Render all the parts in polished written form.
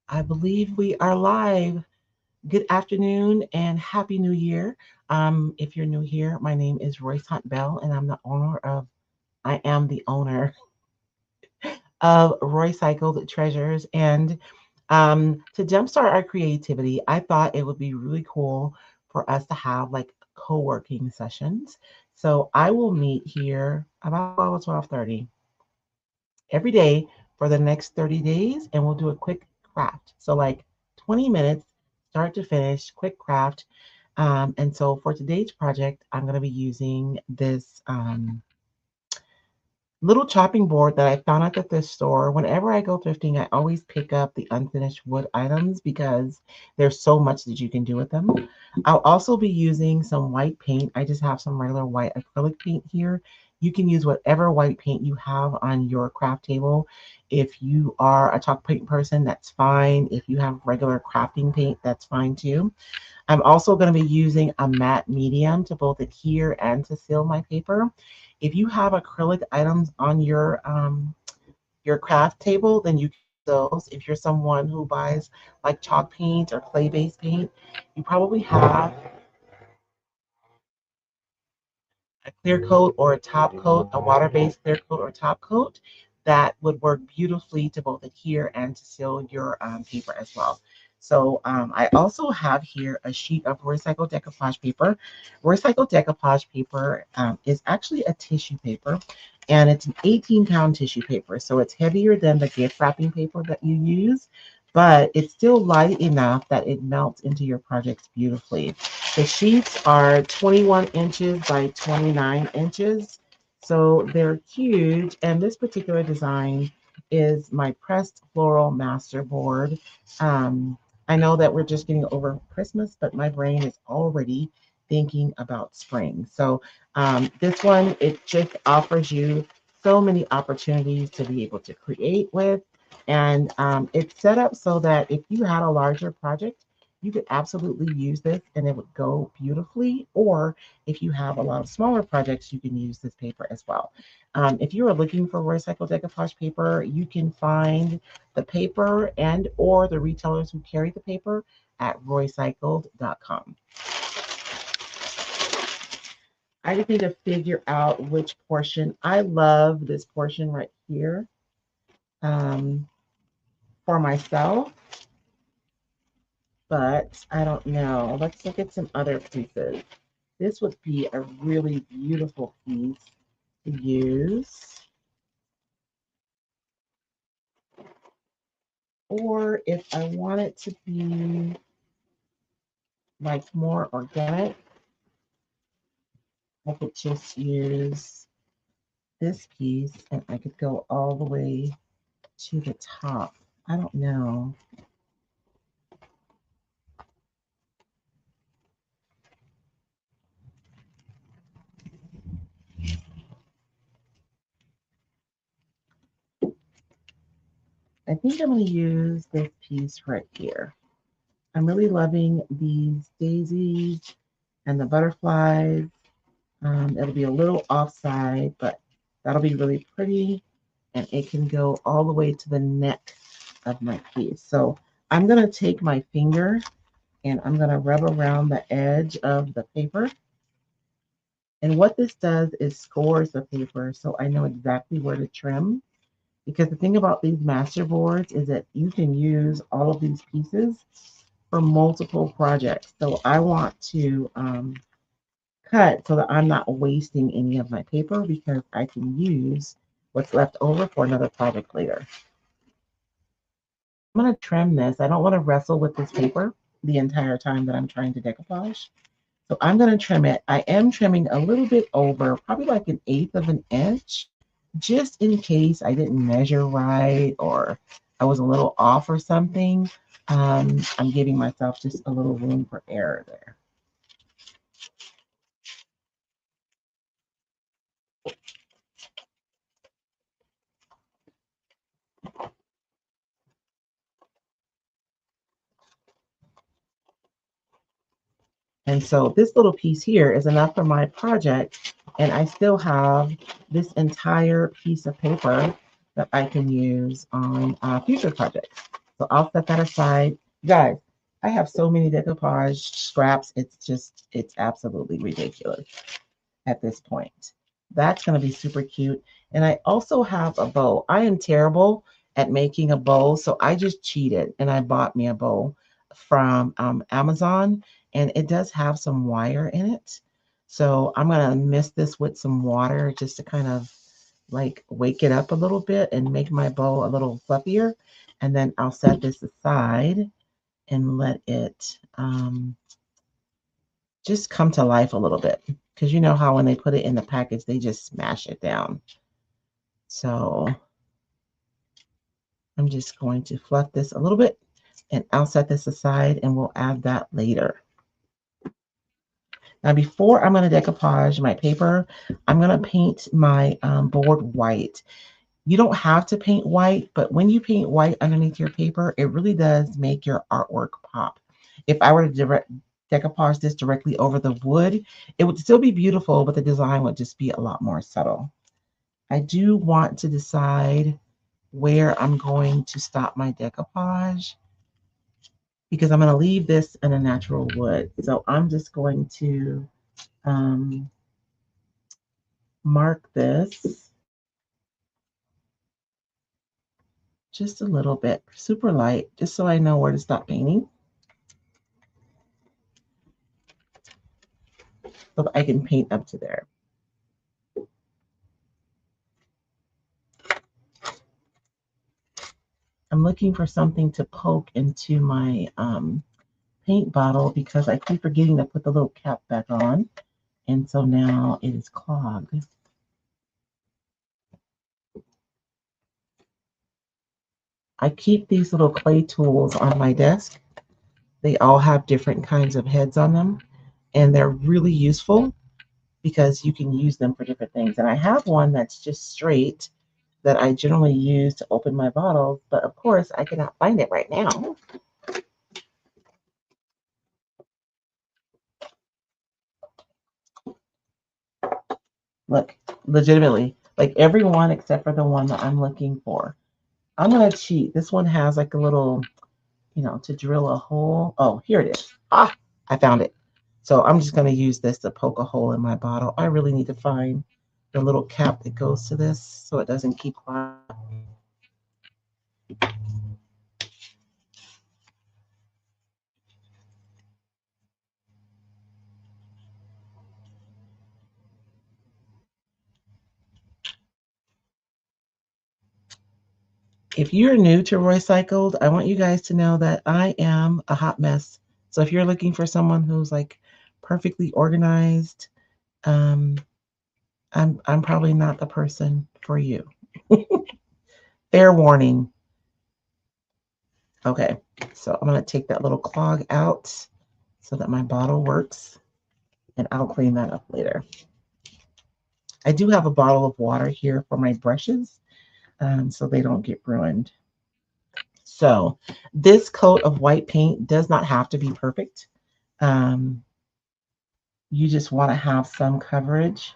I believe we are live. Good afternoon and happy new year. If you're new here, my name is Royce Bell, and I am the owner of Roycycled Treasures. And to jumpstart our creativity, I thought it would be really cool for us to have like co-working sessions. So I will meet here about 12:30 every day for the next 30 days, and we'll do a quick craft. So, like 20 minutes, start to finish, quick craft. And so, for today's project, I'm going to be using this little chopping board that I found at the thrift store. Whenever I go thrifting, I always pick up the unfinished wood items because there's so much that you can do with them. I'll also be using some white paint. I just have some regular white acrylic paint here. You can use whatever white paint you have on your craft table. If you are a chalk paint person, that's fine. If you have regular crafting paint, that's fine too. I'm also going to be using a matte medium to both adhere and to seal my paper. If you have acrylic items on your craft table, then you can use those. If you're someone who buys like chalk paint or clay-based paint, you probably have a clear coat or a top coat, a water-based clear coat or top coat that would work beautifully to both adhere and to seal your paper as well. So I also have here a sheet of recycled decoupage paper. Recycled decoupage paper is actually a tissue paper, and it's an 18-pound tissue paper. So it's heavier than the gift wrapping paper that you use, but it's still light enough that it melts into your projects beautifully. The sheets are 21 inches by 29 inches, so they're huge. And this particular design is my pressed floral master board. I know that we're just getting over Christmas, but my brain is already thinking about spring. So this one, it just offers you so many opportunities to be able to create with. And it's set up so that if you had a larger project, you could absolutely use this and it would go beautifully. Or if you have a lot of smaller projects, you can use this paper as well. If you are looking for recycled decoupage paper, you can find the paper and or the retailers who carry the paper at roycycled.com. I just need to figure out which portion. I love this portion right here um, for myself, but I don't know. Let's look at some other pieces. This would be a really beautiful piece to use. Or if I want it to be like more organic, I could just use this piece and I could go all the way to the top. I don't know. I think I'm going to use this piece right here. I'm really loving these daisies and the butterflies. It'll be a little offside, but that'll be really pretty. And it can go all the way to the neck of my piece. So I'm going to take my finger and I'm going to rub around the edge of the paper. And what this does is scores the paper so I know exactly where to trim. Because the thing about these master boards is that you can use all of these pieces for multiple projects. So I want to cut so that I'm not wasting any of my paper because I can use what's left over for another project later. I'm going to trim this. I don't want to wrestle with this paper the entire time that I'm trying to decoupage. So I'm going to trim it. I am trimming a little bit over, probably like an eighth of an inch, just in case I didn't measure right or I was a little off or something. I'm giving myself just a little room for error there. And so this little piece here is enough for my project. And I still have this entire piece of paper that I can use on future projects. So I'll set that aside. You guys, I have so many decoupage scraps. It's absolutely ridiculous at this point. That's going to be super cute. And I also have a bow. I am terrible at making a bow, so I just cheated and I bought me a bow from Amazon, and it does have some wire in it. So I'm going to mist this with some water just to kind of like wake it up a little bit and make my bow a little fluffier. And then I'll set this aside and let it just come to life a little bit. Because you know how when they put it in the package, they just smash it down. So I'm just going to fluff this a little bit and I'll set this aside and we'll add that later. Now, before I'm going to decoupage my paper, I'm going to paint my board white. You don't have to paint white, but when you paint white underneath your paper, it really does make your artwork pop. If I were to decoupage this directly over the wood, it would still be beautiful, but the design would just be a lot more subtle. I do want to decide where I'm going to stop my decoupage because I'm going to leave this in a natural wood. So I'm just going to mark this just a little bit, super light, just so I know where to stop painting. So that I can paint up to there. I'm looking for something to poke into my paint bottle because I keep forgetting to put the little cap back on. And so now it is clogged. I keep these little clay tools on my desk. They all have different kinds of heads on them, and they're really useful because you can use them for different things. And I have one that's just straight that I generally use to open my bottles, but of course I cannot find it right now. Look, legitimately, like every one except for the one that I'm looking for. I'm gonna cheat. This one has like a little, to drill a hole. Oh, here it is. Ah, I found it. So I'm just gonna use this to poke a hole in my bottle. I really need to find the little cap that goes to this so it doesn't keep clogging. If you're new to Roycycled, I want you guys to know that I am a hot mess. So if you're looking for someone who's like perfectly organized, um, I'm probably not the person for you. Fair warning. Okay, so I'm gonna take that little clog out so that my bottle works, and I'll clean that up later. I do have a bottle of water here for my brushes, so they don't get ruined. So this coat of white paint does not have to be perfect. Um, you just want to have some coverage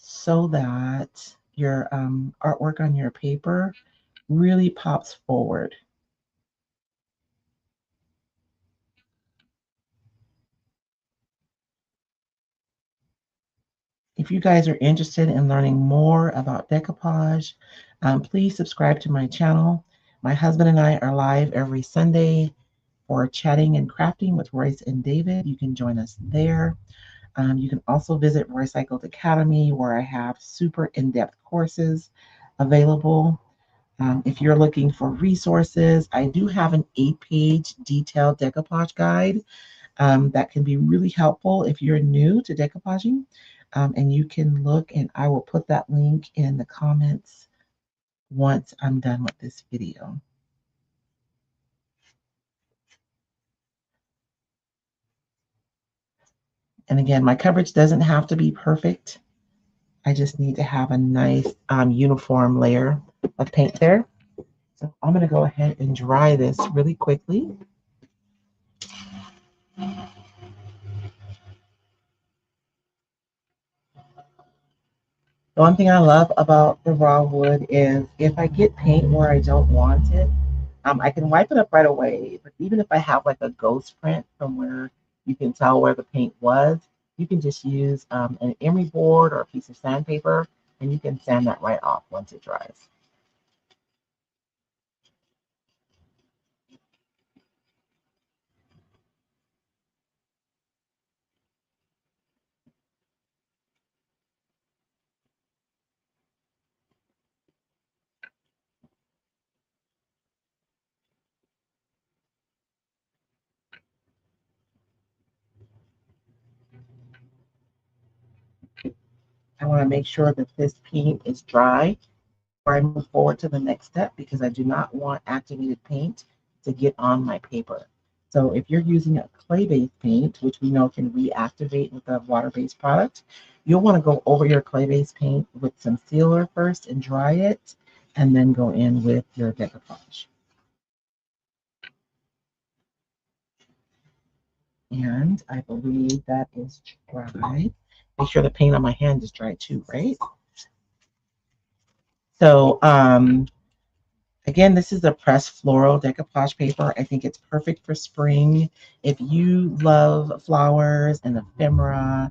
so that your artwork on your paper really pops forward. If you guys are interested in learning more about decoupage, please subscribe to my channel. My husband and I are live every Sunday for chatting and crafting with Royce and David. You can join us there. You can also visit Roycycled Academy, where I have super in-depth courses available. If you're looking for resources, I do have an 8-page detailed decoupage guide that can be really helpful if you're new to decoupaging. And you can look, and I will put that link in the comments once I'm done with this video. And again, my coverage doesn't have to be perfect. I just need to have a nice uniform layer of paint there. So I'm going to go ahead and dry this really quickly. The one thing I love about the raw wood is if I get paint where I don't want it, I can wipe it up right away. But even if I have like a ghost print from where you can tell where the paint was, you can just use an emery board or a piece of sandpaper, and you can sand that right off once it dries. I want to make sure that this paint is dry before I move forward to the next step because I do not want activated paint to get on my paper. So if you're using a clay-based paint, which we know can reactivate with a water-based product, you'll want to go over your clay-based paint with some sealer first and dry it, and then go in with your decoupage. And I believe that is dry. Make sure the paint on my hand is dry too, right? So again, this is a pressed floral decoupage paper. I think it's perfect for spring. If you love flowers and ephemera,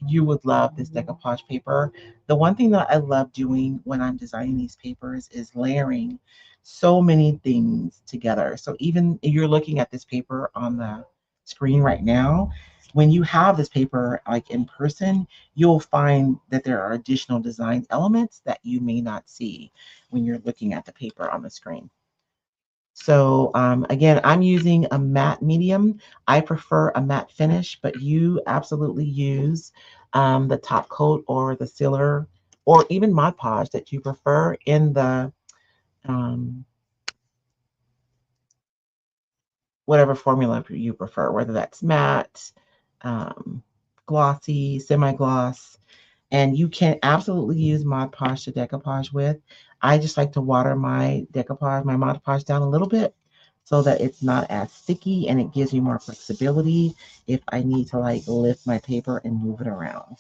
you would love this decoupage paper. The one thing that I love doing when I'm designing these papers is layering so many things together. So even if you're looking at this paper on the screen right now, when you have this paper like in person, you'll find that there are additional design elements that you may not see when you're looking at the paper on the screen. So again, I'm using a matte medium. I prefer a matte finish, but you absolutely use the top coat or the sealer or even Mod Podge that you prefer in the um, whatever formula you prefer, whether that's matte, um, glossy, semi-gloss. And you can absolutely use Mod Podge to decoupage with. I just like to water my decoupage, my Mod Podge down a little bit so that it's not as sticky and it gives me more flexibility if I need to like lift my paper and move it around.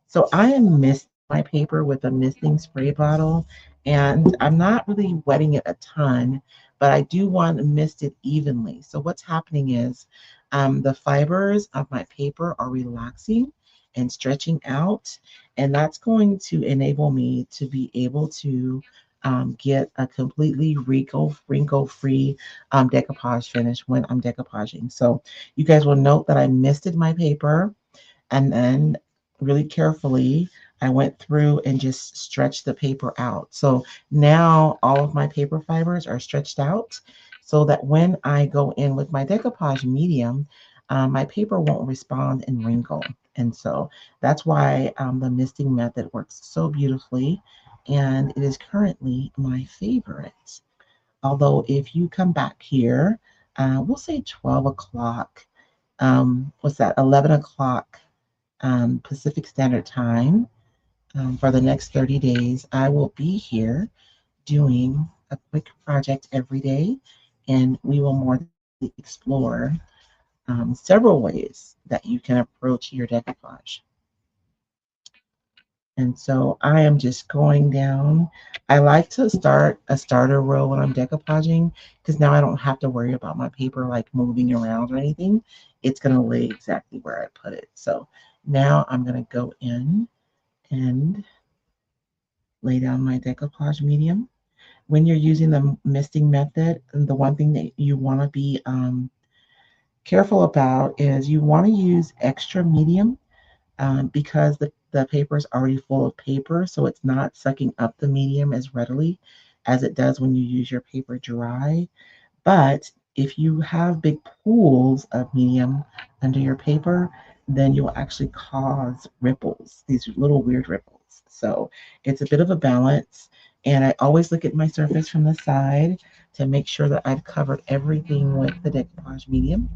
So I am misting my paper with a misting spray bottle, and I'm not really wetting it a ton, but I do want to mist it evenly. So what's happening is the fibers of my paper are relaxing and stretching out, and that's going to enable me to be able to get a completely wrinkle-free decoupage finish when I'm decoupaging. So you guys will note that I misted my paper and then really carefully, I went through and just stretched the paper out. So now all of my paper fibers are stretched out so that when I go in with my decoupage medium, my paper won't respond and wrinkle. And so that's why the misting method works so beautifully. And it is currently my favorite. Although if you come back here, we'll say 12 o'clock, what's that, 11 o'clock Pacific Standard Time for the next 30 days. I will be here doing a quick project every day, and we will more explore several ways that you can approach your decoupage. And so I am just going down. I like to start a starter row when I'm decoupaging because now I don't have to worry about my paper like moving around or anything. It's going to lay exactly where I put it. So now I'm going to go in and lay down my decoupage medium. When you're using the misting method, the one thing that you want to be careful about is you want to use extra medium because the paper is already full of paper, so it's not sucking up the medium as readily as it does when you use your paper dry. But if you have big pools of medium under your paper, then you'll actually cause ripples, these little weird ripples. So it's a bit of a balance. And I always look at my surface from the side to make sure that I've covered everything with the decoupage medium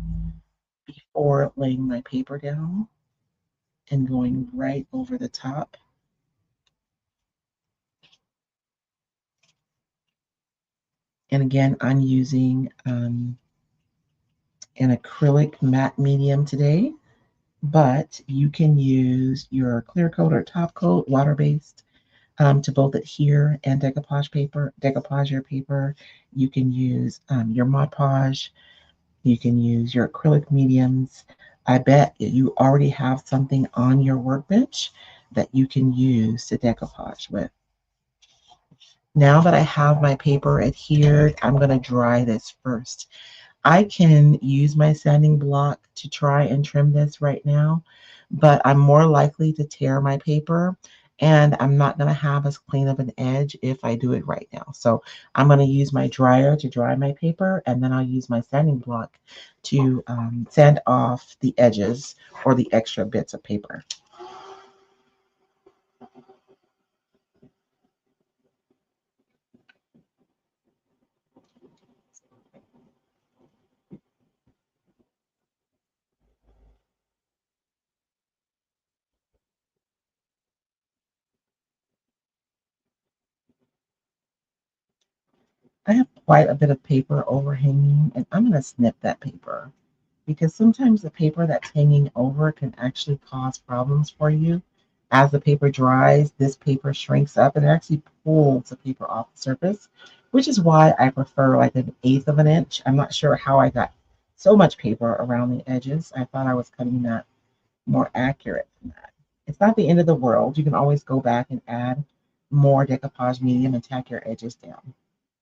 before laying my paper down and going right over the top. And again, I'm using an acrylic matte medium today. but you can use your clear coat or top coat, water-based, to both adhere and decoupage your paper. You can use your Mod Podge. You can use your acrylic mediums. I bet you already have something on your workbench that you can use to decoupage with. Now that I have my paper adhered, I'm going to dry this first. I can use my sanding block to try and trim this right now, but I'm more likely to tear my paper and I'm not going to have as clean of an edge if I do it right now. So I'm going to use my dryer to dry my paper, and then I'll use my sanding block to sand off the edges or the extra bits of paper. I have quite a bit of paper overhanging, and I'm going to snip that paper because sometimes the paper that's hanging over can actually cause problems for you. As the paper dries, this paper shrinks up and it actually pulls the paper off the surface, which is why I prefer like an eighth of an inch. I'm not sure how I got so much paper around the edges. I thought I was cutting that more accurate than that. It's not the end of the world. You can always go back and add more decoupage medium and tack your edges down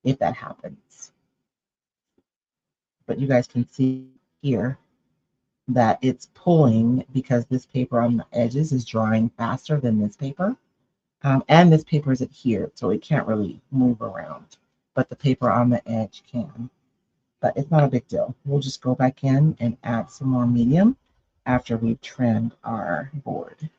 if that happens. But you guys can see here that it's pulling because this paper on the edges is drying faster than this paper. And this paper is adhered, so it can't really move around. But the paper on the edge can. But it's not a big deal. We'll just go back in and add some more medium after we've trimmed our board.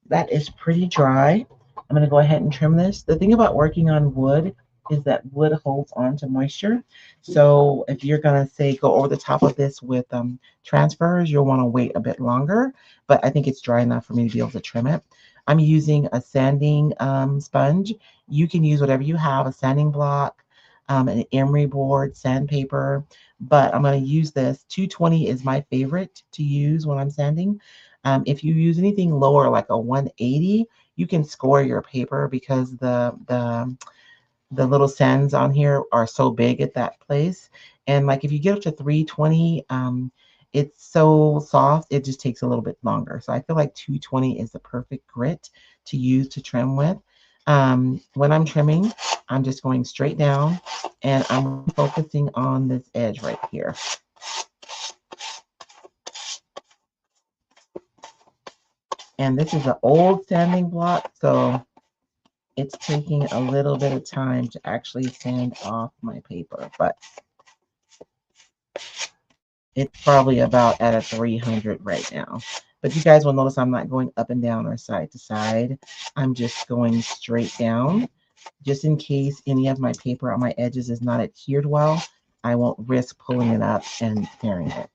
That is pretty dry. I'm going to go ahead and trim this. The thing about working on wood is that wood holds on to moisture. So if you're going to say go over the top of this with transfers, you'll want to wait a bit longer. But I think it's dry enough for me to be able to trim it. I'm using a sanding sponge. You can use whatever you have, a sanding block, an emery board, sandpaper. But I'm going to use this. 220 is my favorite to use when I'm sanding. If you use anything lower, like a 180, you can score your paper because the little sands on here are so big at that place. And like if you get up to 320, it's so soft, it just takes a little bit longer. So I feel like 220 is the perfect grit to use to trim with. When I'm trimming, I'm just going straight down and I'm focusing on this edge right here. And this is an old sanding block, so it's taking a little bit of time to actually sand off my paper, but it's probably about at a 300 right now. But you guys will notice I'm not going up and down or side to side. I'm just going straight down. Just in case any of my paper on my edges is not adhered well, I won't risk pulling it up and tearing it.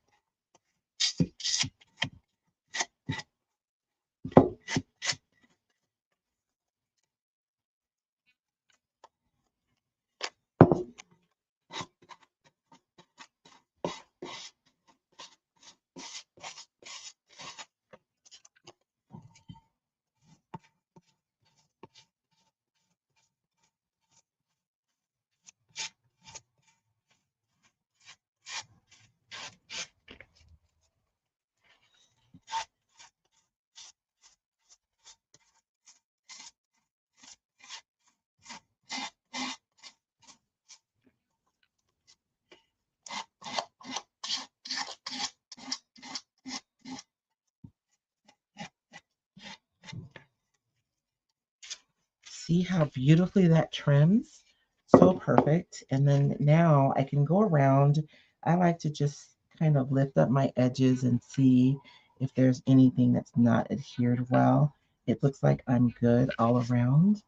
See how beautifully that trims? So perfect. And then now I can go around. I like to just kind of lift up my edges and see if there's anything that's not adhered well. It looks like I'm good all around.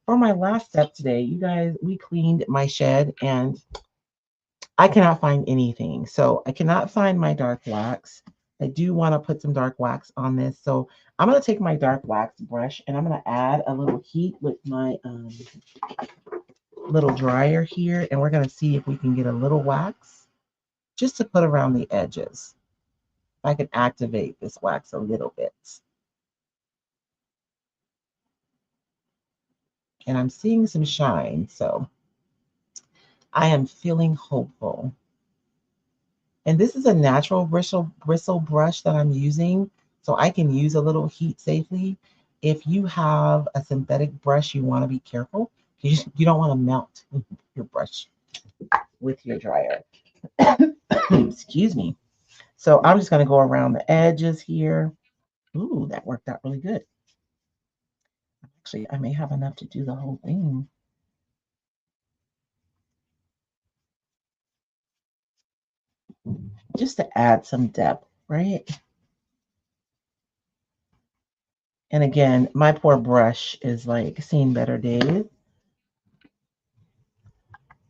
For my last step today, you guys, we cleaned my shed and I cannot find anything. So I cannot find my dark wax. I do want to put some dark wax on this. So I'm going to take my dark wax brush and I'm going to add a little heat with my little dryer here. And we're going to see if we can get a little wax just to put around the edges. I can activate this wax a little bit. And I'm seeing some shine. So I am feeling hopeful. And this is a natural bristle brush that I'm using, so I can use a little heat safely. If you have a synthetic brush, you want to be careful. You don't want to melt your brush with your dryer. Excuse me. So I'm just going to go around the edges here. Ooh, that worked out really good. Actually, I may have enough to do the whole thing. Just to add some depth, right? And again, my poor brush is like seeing better days.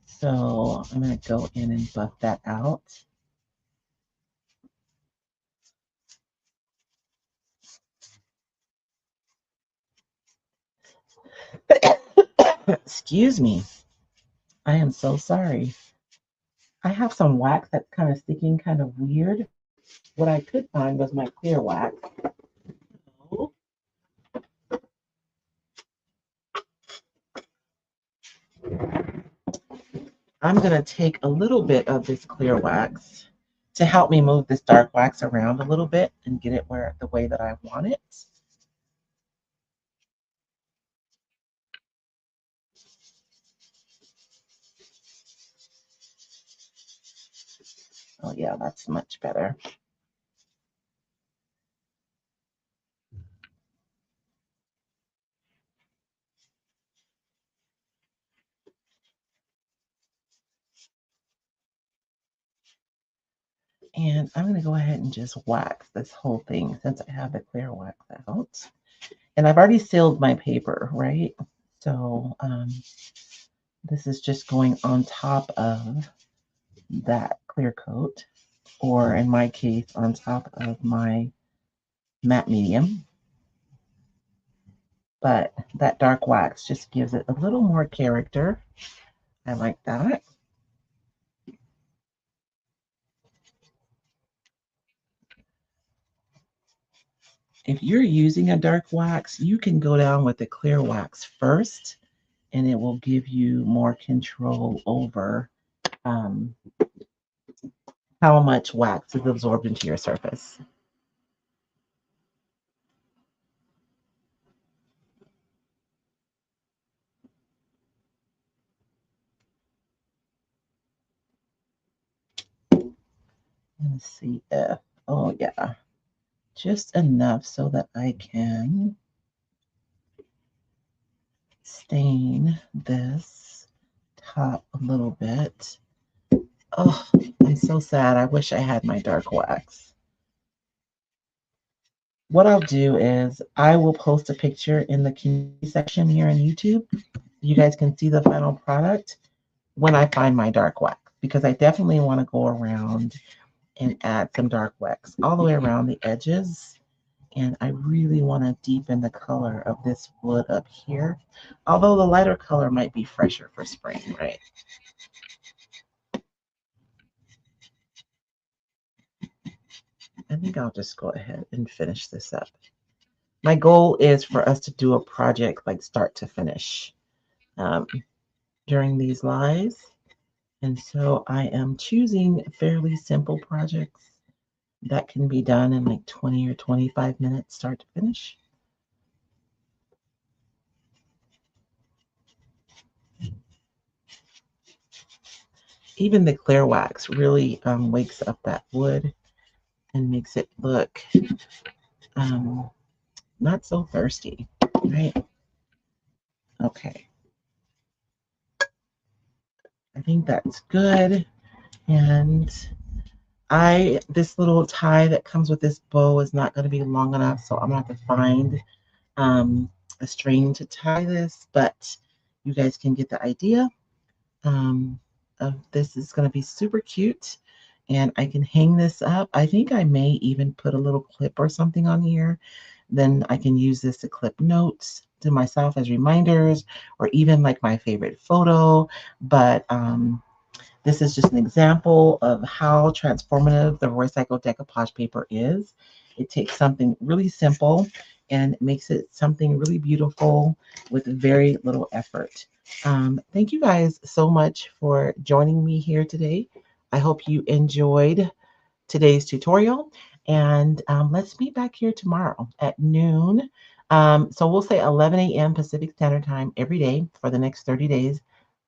So I'm going to go in and buff that out. Excuse me. I am so sorry. I have some wax that's kind of sticking kind of weird. What I could find was my clear wax. I'm going to take a little bit of this clear wax to help me move this dark wax around a little bit and get it where the way that I want it. Oh yeah, that's much better. And I'm going to go ahead and just wax this whole thing since I have the clear wax out. And I've already sealed my paper, right? So this is just going on top of that clear coat, or in my case, on top of my matte medium. But that dark wax just gives it a little more character. I like that. If you're using a dark wax, you can go down with the clear wax first, and it will give you more control over um, how much wax is absorbed into your surface. Let's see if, oh yeah, just enough so that I can stain this top a little bit. Oh, I'm so sad. I wish I had my dark wax. What I'll do is I will post a picture in the community section here on YouTube. You guys can see the final product when I find my dark wax, because I definitely want to go around and add some dark wax all the way around the edges. And I really want to deepen the color of this wood up here. Although the lighter color might be fresher for spring, right? I think I'll just go ahead and finish this up. My goal is for us to do a project like start to finish during these lives. And so I am choosing fairly simple projects that can be done in like 20 or 25 minutes start to finish. Even the clear wax really wakes up that wood and makes it look not so thirsty, right? Okay, I think that's good. And this little tie that comes with this bow is not going to be long enough, so I'm going to have to find um, a string to tie this, but you guys can get the idea. This is going to be super cute, and I can hang this up. I think I may even put a little clip or something on here. Then I can use this to clip notes to myself as reminders, or even like my favorite photo. But this is just an example of how transformative the Roycycled decoupage paper is. It takes something really simple and makes it something really beautiful with very little effort. Thank you guys so much for joining me here today. I hope you enjoyed today's tutorial. And let's meet back here tomorrow at noon. So we'll say 11 a.m. Pacific Standard Time every day for the next 30 days.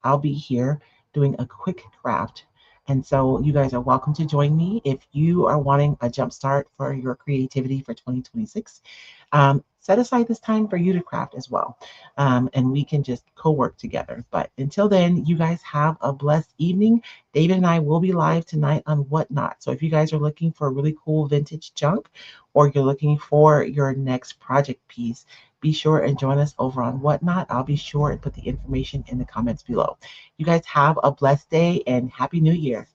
I'll be here doing a quick craft. And so you guys are welcome to join me if you are wanting a jump start for your creativity for 2026. Set aside this time for you to craft as well. And we can just co-work together. But until then, you guys have a blessed evening. David and I will be live tonight on Whatnot. So if you guys are looking for really cool vintage junk, or you're looking for your next project piece, be sure and join us over on Whatnot. I'll be sure and put the information in the comments below. You guys have a blessed day and Happy New Year.